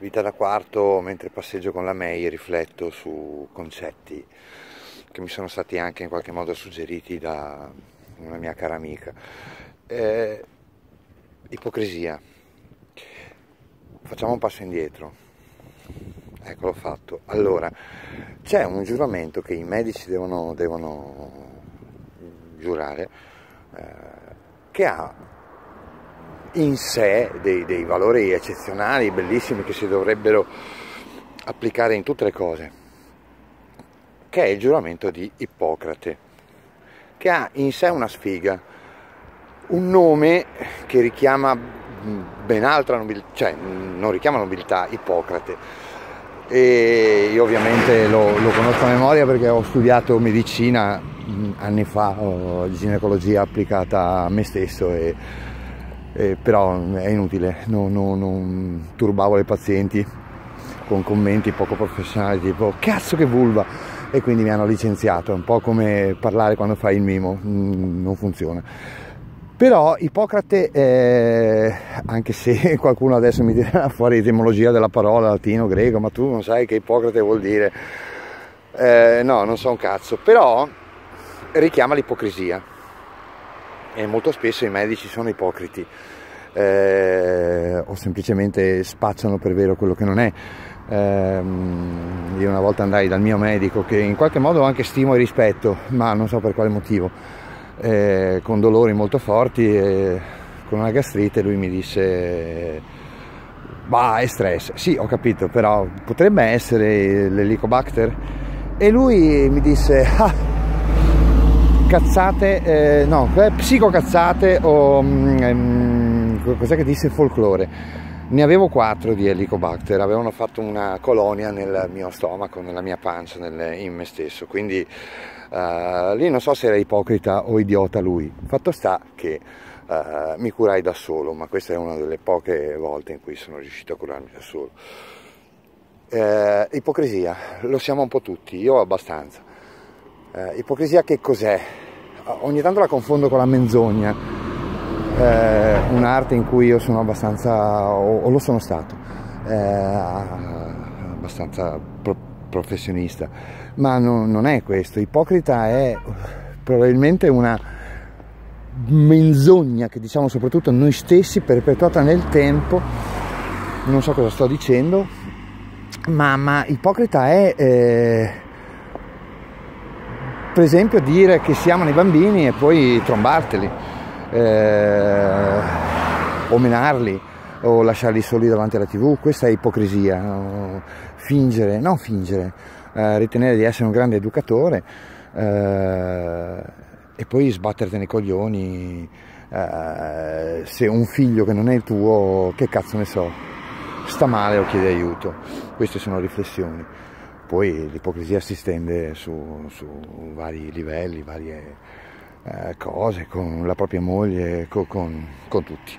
Vita da quarto, mentre passeggio con la May rifletto su concetti che mi sono stati anche in qualche modo suggeriti da una mia cara amica. Ipocrisia. Facciamo un passo indietro. Ecco, l'ho fatto. Allora, c'è un giuramento che i medici devono giurare, che ha in sé dei valori eccezionali, bellissimi, che si dovrebbero applicare in tutte le cose, che è il giuramento di Ippocrate, che ha in sé una sfiga, un nome che richiama ben altra nobiltà, cioè non richiama nobiltà, Ippocrate, e io ovviamente lo conosco a memoria perché ho studiato medicina anni fa, ginecologia applicata a me stesso, però è inutile, non turbavo le pazienti con commenti poco professionali tipo cazzo che vulva, e quindi mi hanno licenziato. È un po' come parlare quando fai il mimo, non funziona. Però Ippocrate, anche se qualcuno adesso mi dirà fuori l'etimologia della parola latino, greco, ma tu non sai che Ippocrate vuol dire, no, non so un cazzo, però richiama l'ipocrisia. E molto spesso i medici sono ipocriti, o semplicemente spacciano per vero quello che non è. Io una volta andai dal mio medico, che in qualche modo anche stimo e rispetto, ma non so per quale motivo, con dolori molto forti, con una gastrite. Lui mi disse: bah, è stress. Sì, ho capito, però potrebbe essere l'Helicobacter. E lui mi disse: cazzate, no, psicocazzate, o cos'è che disse? Folklore. Ne avevo 4 di Helicobacter, avevano fatto una colonia nel mio stomaco, nella mia pancia, in me stesso, quindi lì non so se era ipocrita o idiota lui. Fatto sta che mi curai da solo, ma questa è una delle poche volte in cui sono riuscito a curarmi da solo. Ipocrisia, lo siamo un po' tutti, io abbastanza. Ipocrisia che cos'è? Ogni tanto la confondo con la menzogna, un'arte in cui io sono abbastanza, o lo sono stato, abbastanza professionista, ma non è questo. Ipocrita è probabilmente una menzogna che diciamo soprattutto noi stessi, perpetuata nel tempo. Non so cosa sto dicendo, ma ipocrita è per esempio dire che si amano i bambini e poi trombarteli, o menarli, o lasciarli soli davanti alla TV. Questa è ipocrisia. Fingere, non fingere, ritenere di essere un grande educatore, e poi sbattertene i coglioni se un figlio che non è il tuo, che cazzo ne so, sta male o chiede aiuto. Queste sono riflessioni. Poi l'ipocrisia si stende su vari livelli, varie cose, con la propria moglie, con tutti.